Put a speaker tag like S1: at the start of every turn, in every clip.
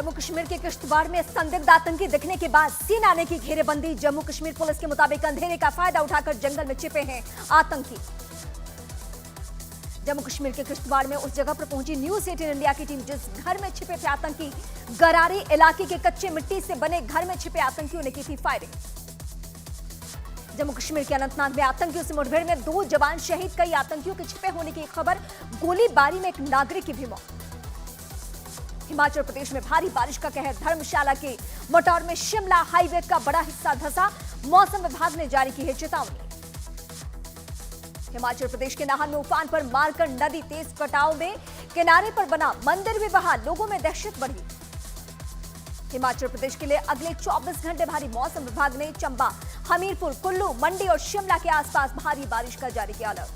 S1: जम्मू कश्मीर के किश्तवाड़ में संदिग्ध आतंकी दिखने के बाद सेना की घेरेबंदी। जम्मू कश्मीर पुलिस के मुताबिक अंधेरे का फायदा उठाकर जंगल में छिपे हैं आतंकी। जम्मू कश्मीर के किश्तवाड़ में उस जगह पर पहुंची न्यूज 18 इंडिया की टीम, जिस घर में छिपे थे आतंकी। गरारी इलाके के कच्चे मिट्टी से बने घर में छिपे आतंकियों ने की थी फायरिंग। जम्मू कश्मीर के अनंतनाग में आतंकियों से मुठभेड़ में 2 जवान शहीद, कई आतंकियों के छिपे होने की खबर। गोलीबारी में एक नागरिक की भी मौत। हिमाचल प्रदेश में भारी बारिश का कहर। धर्मशाला के मोटौर में शिमला हाईवे का बड़ा हिस्सा धंसा। मौसम विभाग ने जारी की है चेतावनी। हिमाचल प्रदेश के नाहन में उफान पर मारकंड नदी, तेज कटाव में किनारे पर बना मंदिर भी बहा, लोगों में दहशत बढ़ी। हिमाचल प्रदेश के लिए अगले 24 घंटे भारी। मौसम विभाग ने चंबा, हमीरपुर, कुल्लू, मंडी और शिमला के आसपास भारी बारिश का जारी किया अलर्ट।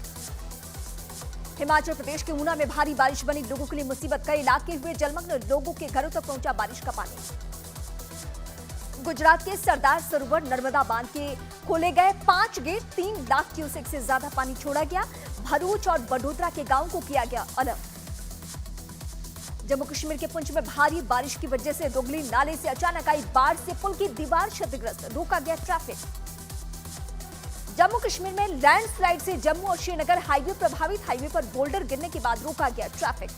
S1: हिमाचल प्रदेश के ऊना में भारी बारिश बनी लोगों के लिए मुसीबत। कई इलाके हुए जलमग्न, लोगों के घरों तक पहुंचा बारिश का पानी। गुजरात के सरदार सरोवर नर्मदा बांध के खोले गए 5 गेट, 3 लाख क्यूसेक से ज्यादा पानी छोड़ा गया। भरूच और बडोदरा के गांवों को किया गया अलर्ट। जम्मू कश्मीर के पुंछ में भारी बारिश की वजह से दोगली नाले से अचानक आई बाढ़ से पुल की दीवार क्षतिग्रस्त, रोका गया ट्रैफिक। जम्मू कश्मीर में लैंडस्लाइड से जम्मू और श्रीनगर हाईवे प्रभावित, हाईवे पर बोल्डर गिरने के बाद रोका गया ट्रैफिक।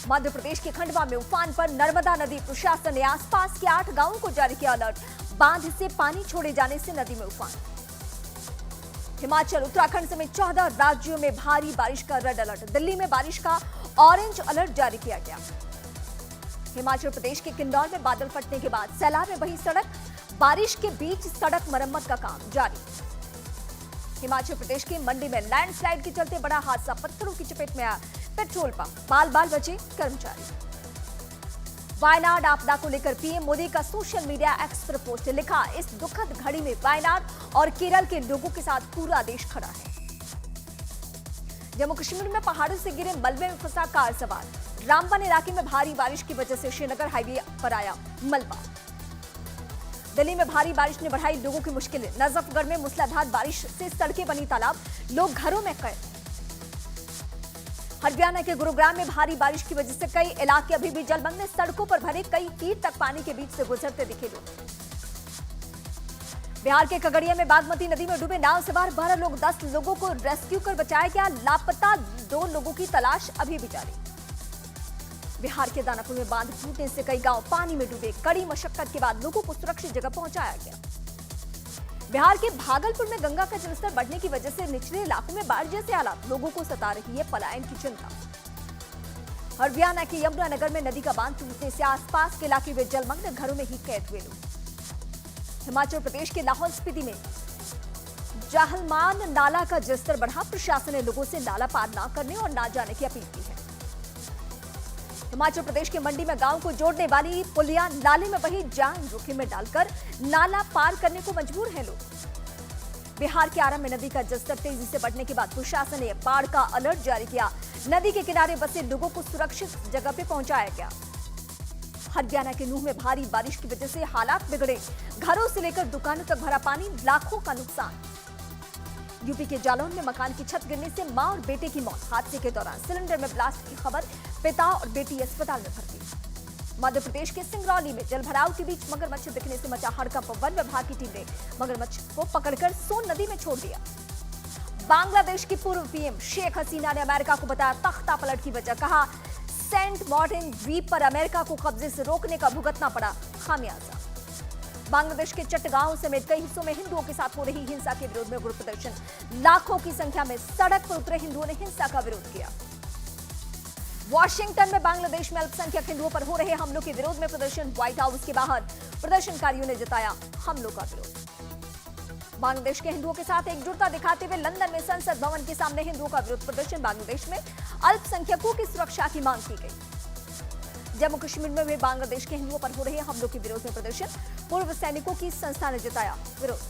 S1: मध्य प्रदेश के खंडवा में उफान पर नर्मदा नदी, प्रशासन ने आसपास के 8 गांवों को जारी किया अलर्ट। बांध से पानी छोड़े जाने से नदी में उफान। हिमाचल, उत्तराखंड समेत 14 राज्यों में भारी बारिश का रेड अलर्ट। दिल्ली में बारिश का ऑरेंज अलर्ट जारी किया गया। हिमाचल प्रदेश के किन्नौर में बादल फटने के बाद सैलाब में बही सड़क, बारिश के बीच सड़क मरम्मत का काम जारी। हिमाचल प्रदेश के मंडी में लैंडस्लाइड के चलते बड़ा हादसा, पत्थरों की चपेट में आया पेट्रोल पंप, बाल बाल बचे कर्मचारी। वायनाड आपदा को लेकर पीएम मोदी का सोशल मीडिया एक्स पर पोस्ट, लिखा, इस दुखद घड़ी में वायनाड और केरल के लोगों के साथ पूरा देश खड़ा है। जम्मू कश्मीर में पहाड़ों से गिरे मलबे में फंसा कार सवार। रामबन इलाके में भारी बारिश की वजह से श्रीनगर हाईवे पर आया मलबा। दिल्ली में भारी बारिश ने बढ़ाई लोगों की मुश्किलें। नजफगढ़ में मूसलाधार बारिश से सड़कें बनी तालाब, लोग घरों में कैद। हरियाणा के गुरुग्राम में भारी बारिश की वजह से कई इलाके अभी भी जलमग्न, सड़कों पर भरे कई फीट तक पानी के बीच से गुजरते दिखे लोग। बिहार के खगड़िया में बागमती नदी में डूबे नाव सवार 12 लोग, 10 लोगों को रेस्क्यू कर बचाया गया। लापता 2 लोगों की तलाश अभी भी जारी। बिहार के दानापुर में बांध टूटने से कई गांव पानी में डूबे। कड़ी मशक्कत के बाद लोगों को सुरक्षित जगह पहुंचाया गया। बिहार के भागलपुर में गंगा का जलस्तर बढ़ने की वजह से निचले इलाकों में बाढ़ जैसे हालात, लोगों को सता रही है पलायन की चिंता। हरियाणा के यमुनानगर में नदी का बांध टूटने से आसपास के इलाके में जलमग्न, घरों में ही कैद हुए लोग। हिमाचल प्रदेश के लाहौल स्पीति में जाहलमान नाला का जलस्तर बढ़ा। प्रशासन ने लोगों से नाला पार न करने और न जाने की अपील की है। हिमाचल प्रदेश के मंडी में गांव को जोड़ने वाली पुलिया नाले में बही, जान जोखिम में डालकर नाला पार करने को मजबूर हैं लोग। बिहार के आरा में नदी का जलस्तर तेजी से बढ़ने के बाद प्रशासन ने बाढ़ का अलर्ट जारी किया। नदी के किनारे बसे लोगों को सुरक्षित जगह पे पहुंचाया गया। हरियाणा के नूह में भारी बारिश की वजह से हालात बिगड़े, घरों से लेकर दुकानों तक भरा पानी, लाखों का नुकसान। यूपी के जालौन में मकान की छत गिरने से मां और बेटे की मौत। हादसे के दौरान सिलेंडर में ब्लास्ट की खबर, पिता और बेटी अस्पताल में भर्ती। मध्य प्रदेश के सिंगरौली में जलभराव के बीच मगरमच्छ दिखने से मचा हड़कंप। वन विभाग की टीम ने मगरमच्छ को पकड़कर सोन नदी में छोड़ दिया। बांग्लादेश की पूर्व पीएम शेख हसीना ने अमेरिका को बताया तख्ता पलट की वजह, कहा सेंट मार्टिन द्वीप पर अमेरिका को कब्जे से रोकने का भुगतना पड़ा खामियाजा। बांग्लादेश के चट्टगांव समेत कई हिस्सों में हिंदुओं के साथ हो रही हिंसा के विरोध में विरोध प्रदर्शन। लाखों की संख्या में सड़क पर उतरे हिंदुओं ने हिंसा का विरोध किया। वॉशिंगटन में बांग्लादेश में अल्पसंख्यक हिंदुओं पर हो रहे हमलों के विरोध में प्रदर्शन। व्हाइट हाउस के बाहर प्रदर्शनकारियों ने जताया हमलों का विरोध। बांग्लादेश के हिंदुओं के साथ एकजुटता दिखाते हुए लंदन में संसद भवन के सामने हिंदुओं का विरोध प्रदर्शन। बांग्लादेश में अल्पसंख्यकों की सुरक्षा की मांग की गई। जम्मू कश्मीर में भी बांग्लादेश के हिंदुओं पर हो रहे हमलों के विरोध में प्रदर्शन। पूर्व सैनिकों की संस्था ने जताया विरोध।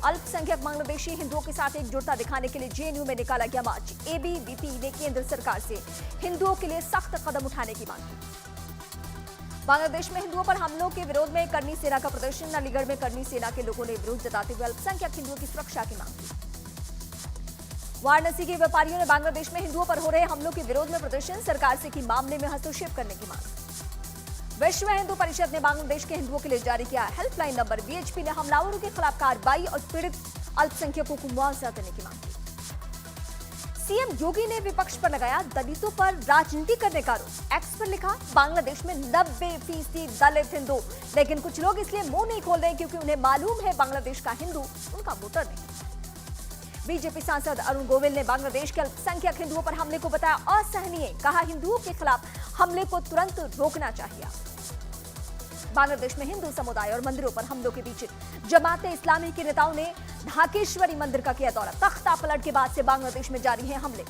S1: अल्पसंख्यक बांग्लादेशी हिंदुओं के साथ एकजुटता दिखाने के लिए जेएनयू में निकाला गया मार्च। एबीवीपी ने केंद्र सरकार से हिंदुओं के लिए सख्त कदम उठाने की मांग की। बांग्लादेश में हिंदुओं पर हमलों के विरोध में करनी सेना का प्रदर्शन। अलीगढ़ में करनी सेना के लोगों ने विरोध जताते हुए अल्पसंख्यक हिंदुओं की सुरक्षा की मांग की। वाराणसी के व्यापारियों ने बांग्लादेश में हिंदुओं पर हो रहे हमलों के विरोध में प्रदर्शन। सरकार से की मामले में हस्तक्षेप करने की मांग। विश्व हिंदू परिषद ने बांग्लादेश के हिंदुओं के लिए जारी किया हेल्पलाइन नंबर। बीएचपी ने हमलावरों के खिलाफ कार्रवाई और पीड़ित अल्पसंख्यकों को मुआवजा देने की मांग की। सीएम योगी ने विपक्ष पर लगाया दलितों पर राजनीति करने का आरोप। एक्स पर लिखा, बांग्लादेश में 90% दलित हिंदू, लेकिन कुछ लोग इसलिए मुंह नहीं खोल रहे क्योंकि उन्हें मालूम है बांग्लादेश का हिंदू उनका वोटर नहीं। बीजेपी सांसद अरुण गोविल ने बांग्लादेश के अल्पसंख्यक हिंदुओं पर हमले को बताया असहनीय। कहा, हिंदुओं के खिलाफ हमले को तुरंत रोकना चाहिए। बांग्लादेश में हिंदू समुदाय और मंदिरों पर हमलों के बीच जमाते इस्लामी के नेताओं ने ढाकेश्वरी मंदिर का किया दौरा। तख्ता पलट के बाद से बांग्लादेश में जारी हैं हमले।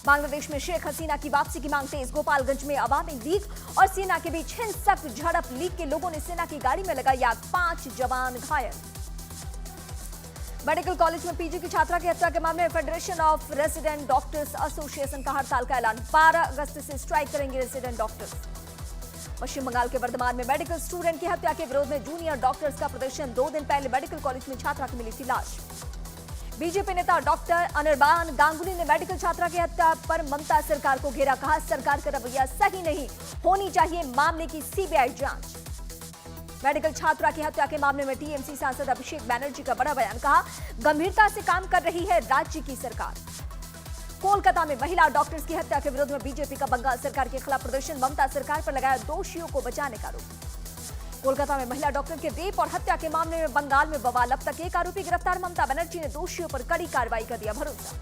S1: बांग्लादेश में शेख हसीना की वापसी की मांग तेज। गोपालगंज में अवामी लीग और सेना के बीच हिंसक झड़प। लीग के लोगों ने सेना की गाड़ी में लगाई आग, 5 जवान घायल। मेडिकल कॉलेज में पीजी की छात्रा की हत्या के मामले में federation of resident doctors association का हड़ताल का ऐलान। 12 अगस्त से स्ट्राइक करेंगे रेजिडेंट डॉक्टर्स। पश्चिम बंगाल के वर्धमान में मेडिकल स्टूडेंट की हत्या के विरोध में जूनियर डॉक्टर्स का प्रदर्शन। 2 दिन पहले मेडिकल कॉलेज में छात्रा की मिली थी लाश। बीजेपी नेता डॉक्टर अनिर्बान गांगुली ने मेडिकल छात्रा की हत्या पर ममता सरकार को घेरा। कहा, सरकार का रवैया सही नहीं, होनी चाहिए मामले की सीबीआई जांच। मेडिकल छात्रा की हत्या के मामले में टीएमसी सांसद अभिषेक बैनर्जी का बड़ा बयान। कहा, गंभीरता से काम कर रही है राज्य की सरकार। कोलकाता में महिला डॉक्टर्स की हत्या के विरोध में बीजेपी का बंगाल सरकार के खिलाफ प्रदर्शन। ममता सरकार पर लगाया दोषियों को बचाने का आरोप। कोलकाता में महिला डॉक्टर के रेप और हत्या के मामले में बंगाल में बवाल। अब तक 1 आरोपी गिरफ्तार। ममता बनर्जी ने दोषियों पर कड़ी कार्रवाई का दिया भरोसा।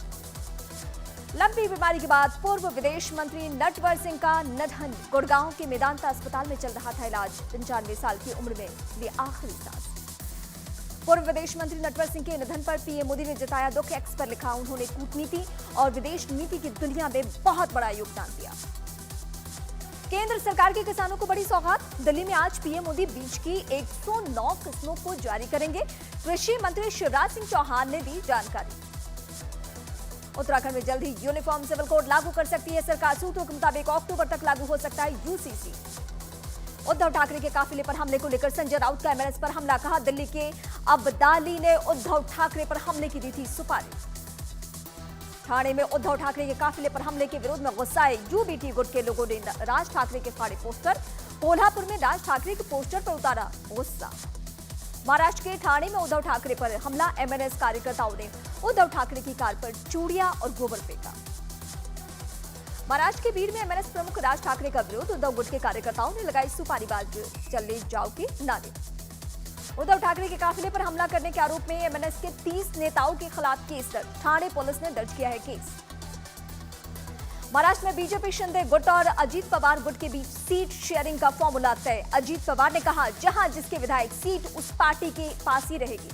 S1: लंबी बीमारी के बाद पूर्व विदेश मंत्री नटवर सिंह का निधन। गुड़गांव के मेदांता अस्पताल में चल रहा था इलाज। 95 साल की उम्र में ली आखिरी सांस। पूर्व विदेश मंत्री नटवर सिंह के निधन पर पीएम मोदी ने जताया दुख। एक्स पर लिखा, उन्होंने कूटनीति और विदेश नीति की दुनिया में बहुत बड़ा योगदान दिया। केंद्र सरकार के किसानों को बड़ी सौगात। दिल्ली में आज पीएम मोदी बीज की 109 किस्मों को जारी करेंगे। कृषि मंत्री शिवराज सिंह चौहान ने दी जानकारी। उत्तराखंड में जल्द ही यूनिफॉर्म सिविल कोड लागू कर सकती है सरकार। सूत्रों के मुताबिक अक्टूबर तक लागू हो सकता है यूसीसी। उद्धव ठाकरे के काफिले पर हमले को लेकर संजय राउत का एमएनएस पर हमला। कहा, दिल्ली के अब्दाली ने उद्धव ठाकरे पर हमले की दी थी सुपारी। ठाणे में उद्धव ठाकरे के काफिले पर हमले के विरोध में गुस्साए यूबीटी गुट के लोगों ने राज ठाकरे के फाड़े पोस्टर। कोल्हापुर में राज ठाकरे के पोस्टर पर उतारा गुस्सा। महाराष्ट्र के ठाणे में उद्धव ठाकरे पर हमला। एमएनएस कार्यकर्ताओं ने उद्धव ठाकरे की कार पर चूड़ियां और गोबर फेंका। महाराष्ट्र के बीड़ में एमएनएस प्रमुख राज ठाकरे का विरोध। उद्धव गुट के कार्यकर्ताओं ने लगाई सुपारीबाज चले जाओ के नारे। उद्धव ठाकरे के काफिले पर हमला करने के आरोप में एमएनएस के 30 नेताओं के खिलाफ केस दर्ज। ठाणे पुलिस ने दर्ज किया है केस। महाराष्ट्र में बीजेपी शिंदे गुट और अजीत पवार गुट के बीच सीट शेयरिंग का फॉर्मूला तय। अजीत पवार ने कहा, जहां जिसके विधायक सीट उस पार्टी के पास ही रहेगी।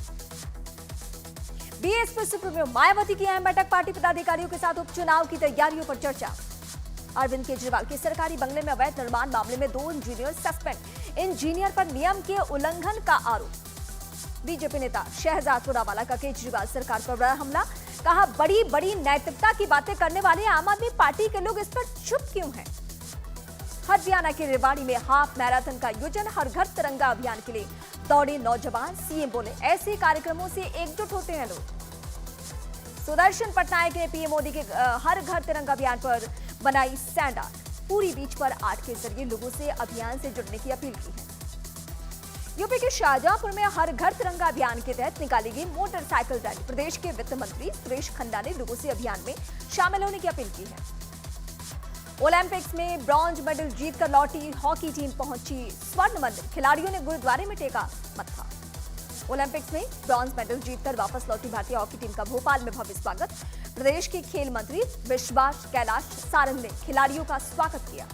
S1: बीएसपी सुप्रीमो मायावती की अहम बैठक। पार्टी पदाधिकारियों के साथ उपचुनाव की तैयारियों पर चर्चा। अरविंद केजरीवाल के सरकारी बंगले में अवैध निर्माण मामले में 2 इंजीनियर सस्पेंड। इंजीनियर पर नियम के उल्लंघन का आरोप। बीजेपी नेता शहजाद पुरावाला का केजरीवाल सरकार पर बड़ा हमला। कहा, बड़ी बड़ी नैतिकता की बातें करने वाले आम आदमी पार्टी के लोग इस पर चुप क्यों हैं। हरियाणा के रेवाड़ी में हाफ मैराथन का आयोजन। हर घर तिरंगा अभियान के लिए दौड़े नौजवान। सीएम बोले, ऐसे कार्यक्रमों से एकजुट होते हैं लोग। सुदर्शन पटनायक ने पीएम मोदी के हर घर तिरंगा अभियान पर बनाई स्टैंड आर्ट। पूरी बीच पर आर्ट के जरिए लोगों से अभियान से जुड़ने की अपील की है। यूपी के शाहजहांपुर में हर घर तिरंगा अभियान के तहत निकाली गई मोटरसाइकिल रैली। प्रदेश के वित्त मंत्री सुरेश खन्ना ने लोगों से अभियान में शामिल होने की अपील की है। ओलंपिक्स में ब्रॉन्ज मेडल जीतकर लौटी हॉकी टीम पहुंची स्वर्ण मंदिर। खिलाड़ियों ने गुरुद्वारे में टेका मत्था। ओलंपिक्स में ब्रॉन्ज मेडल जीतकर वापस लौटी भारतीय हॉकी टीम का भोपाल में भव्य स्वागत। प्रदेश के खेल मंत्री विश्वास कैलाश सारंग ने खिलाड़ियों का स्वागत किया।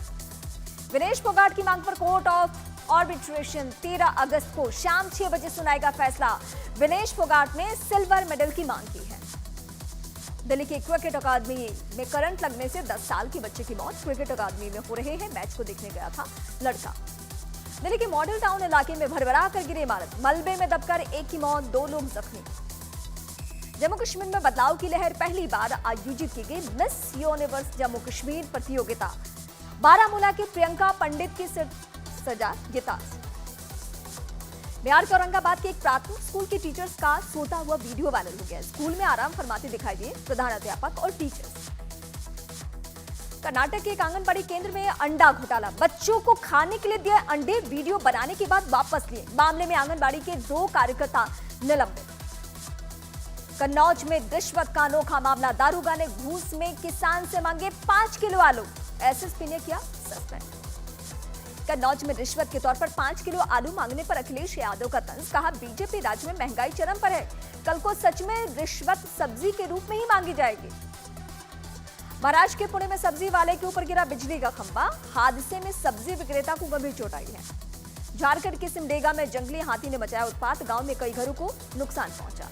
S1: विनेश फोगाट की मांग पर कोर्ट ऑफ आर्बिट्रेशन 13 अगस्त को शाम 6 बजे सुनाएगा फैसला। विनेश फोगाट ने सिल्वर मेडल की मांग की है। दिल्ली की क्रिकेट अकादमी में करंट लगने से 10 साल के बच्चे की मौत। क्रिकेट अकादमी में हो रहे हैं मैच को देखने गया था लड़का। दिल्ली के मॉडल टाउन इलाके में भरभरा कर गिरी इमारत। मलबे में दबकर एक की मौत, 2 लोग जख्मी। जम्मू कश्मीर में बदलाव की लहर। पहली बार आयोजित की गई मिस यूनिवर्स जम्मू कश्मीर प्रतियोगिता। बारामूला के प्रियंका पंडित की सजा गितास। बिहार के औरंगाबाद के एक प्राथमिक स्कूल के टीचर्स का सोता हुआ वीडियो वायरल हो गया। स्कूल में आराम फरमाते दिखाई दिए प्रधानाध्यापक और टीचर्स। कर्नाटक के एक आंगनबाड़ी केंद्र में अंडा घोटाला। बच्चों को खाने के लिए दिए अंडे वीडियो बनाने के बाद वापस लिए। मामले में आंगनबाड़ी के 2 कार्यकर्ता निलंबित। कन्नौज में रिश्वत का अनोखा मामला। दारोगा ने घूस में किसान से मांगे 5 किलो आलू। एसएसपी ने किया सस्पेंड। कन्नौज में रिश्वत के तौर पर 5 किलो आलू मांगने पर अखिलेश यादव का तंज। कहा, बीजेपी राज्य में महंगाई चरम पर है। कल को सच में रिश्वत सब्जी के रूप में ही मांगी जाएगी। महाराष्ट्र के पुणे में सब्जी वाले के ऊपर गिरा बिजली का खंभा। हादसे में सब्जी विक्रेता को गंभीर चोट आई है। झारखंड के सिमडेगा में जंगली हाथी ने मचाया उत्पात। गांव में कई घरों को नुकसान पहुंचा।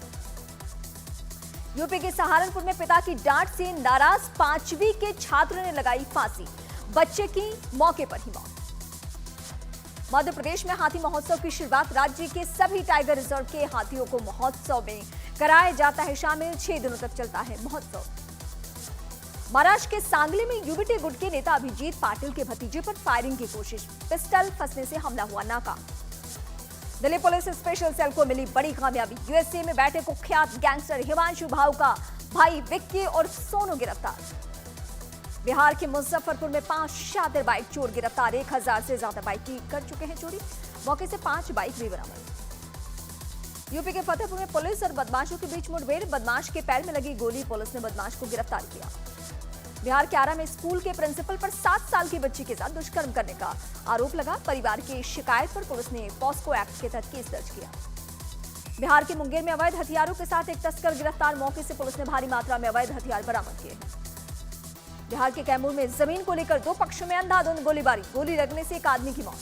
S1: यूपी के सहारनपुर में पिता की डांट से नाराज 5वीं के छात्र ने लगाई फांसी। बच्चे की मौके पर ही मौत। मध्य प्रदेश में हाथी महोत्सव की शुरुआत। राज्य के सभी टाइगर रिजर्व के हाथियों को महोत्सव में कराया जाता है शामिल। 6 दिनों तक चलता है महोत्सव। महाराष्ट्र के सांगली में यूबीटी गुट के नेता अभिजीत पाटिल के भतीजे पर फायरिंग की कोशिश। पिस्टल फंसने से हमला हुआ नाकाम। दिल्ली पुलिस स्पेशल सेल को मिली बड़ी कामयाबी। यूएसए में बैठे कुख्यात गैंगस्टर हिमांशु भाऊ का भाई विक्की और सोनू गिरफ्तार। बिहार के मुजफ्फरपुर में 5 शातिर बाइक चोर गिरफ्तार। 1000 से ज्यादा बाइक की कर चुके हैं चोरी। मौके से 5 बाइक भी बरामद। यूपी के फतेहपुर में पुलिस और बदमाशों के बीच मुठभेड़। बदमाश के पैर में लगी गोली। पुलिस ने बदमाश को गिरफ्तार किया। बिहार के आरा में स्कूल के प्रिंसिपल पर 7 साल की बच्ची के साथ दुष्कर्म करने का आरोप लगा। परिवार की शिकायत पर पुलिस ने पॉस्को एक्ट के तहत केस दर्ज किया। बिहार के मुंगेर में अवैध हथियारों के साथ एक तस्कर गिरफ्तार। मौके से पुलिस ने भारी मात्रा में अवैध हथियार बरामद किए हैं। बिहार के कैमूर में जमीन को लेकर 2 पक्षों में अंधाधुंध गोलीबारी। गोली लगने से एक आदमी की मौत।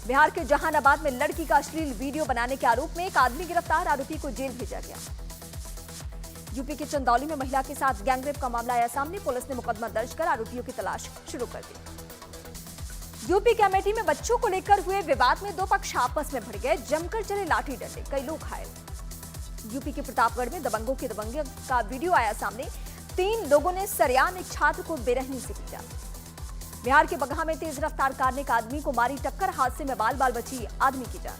S1: बिहार के जहानाबाद में लड़की का अश्लील वीडियो बनाने के आरोप में एक आदमी गिरफ्तार। आरोपी को जेल भेजा गया। यूपी के चंदौली में महिला के साथ गैंगरेप का मामला आया सामने। पुलिस ने मुकदमा दर्ज कर आरोपियों की तलाश शुरू कर दी। यूपी के अमेठी में बच्चों को लेकर हुए विवाद में 2 पक्ष आपस में भिड़ गए। जमकर चले लाठी डंडे। कई लोग घायल। यूपी के प्रतापगढ़ में दबंगों के दबंगे का वीडियो आया सामने। 3 लोगों ने सरेआम एक छात्र को बेरहमी से पीटा। बिहार के बगहा में तेज रफ्तार कार ने एक आदमी को मारी टक्कर। हादसे में बाल बाल बची आदमी की जान।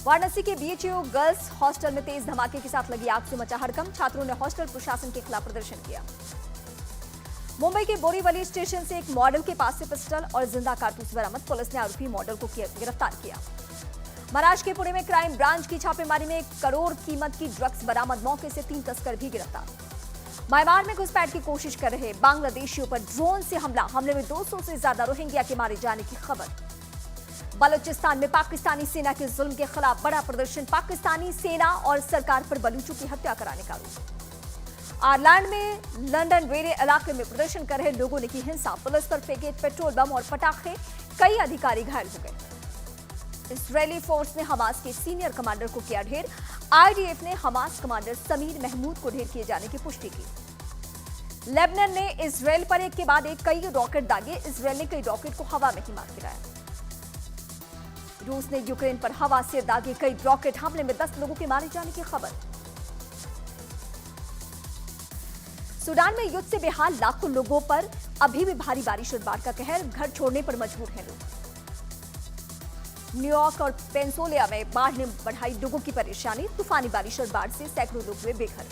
S1: वाराणसी के बीएचयू गर्ल्स हॉस्टल में तेज धमाके के साथ लगी आग से मचा हड़कंप। छात्रों ने हॉस्टल प्रशासन के खिलाफ प्रदर्शन किया। मुंबई के बोरीवली स्टेशन से एक मॉडल के पास से पिस्टल और जिंदा कारतूस बरामद। पुलिस ने आरोपी मॉडल को गिरफ्तार किया। महाराष्ट्र के पुणे में क्राइम ब्रांच की छापेमारी में 1 करोड़ कीमत की ड्रग्स बरामद। मौके से 3 तस्कर भी गिरफ्तार। म्यांमार में घुसपैठ की कोशिश कर रहे बांग्लादेशियों पर ड्रोन से हमले में 200 से ज्यादा रोहिंग्या के मारे जाने की खबर। बलूचिस्तान में पाकिस्तानी सेना के जुल्म के खिलाफ बड़ा प्रदर्शन। पाकिस्तानी सेना और सरकार पर बलूचों की हत्या कराने का आरोप। आयरलैंड में लंदन वेरे इलाके में प्रदर्शन कर रहे लोगों ने की हिंसा। पुलिस पर फेंके पेट्रोल बम और पटाखे। कई अधिकारी घायल हो गए। इजरायली फोर्स ने हमास के सीनियर कमांडर को किया ढेर। आईडीएफ ने हमास कमांडर समीर महमूद को ढेर किए जाने की पुष्टि की। लेबनान ने इजरायल पर एक के बाद एक कई रॉकेट दागे। इजरायल ने कई रॉकेट को हवा में ही मार गिराया। रूस ने यूक्रेन पर हवा से दागे कई रॉकेट। हमले में 10 लोगों के मारे जाने की खबर। सूडान में युद्ध से बेहाल लाखों लोगों पर अभी भी भारी बारिश और बाढ़ का कहर। घर छोड़ने पर मजबूर हैं लोग। न्यूयॉर्क और पेंसिल्वेनिया में बाढ़ ने बढ़ाई लोगों की परेशानी। तूफानी बारिश और बाढ़ से सैकड़ों लोग हुए बेघर।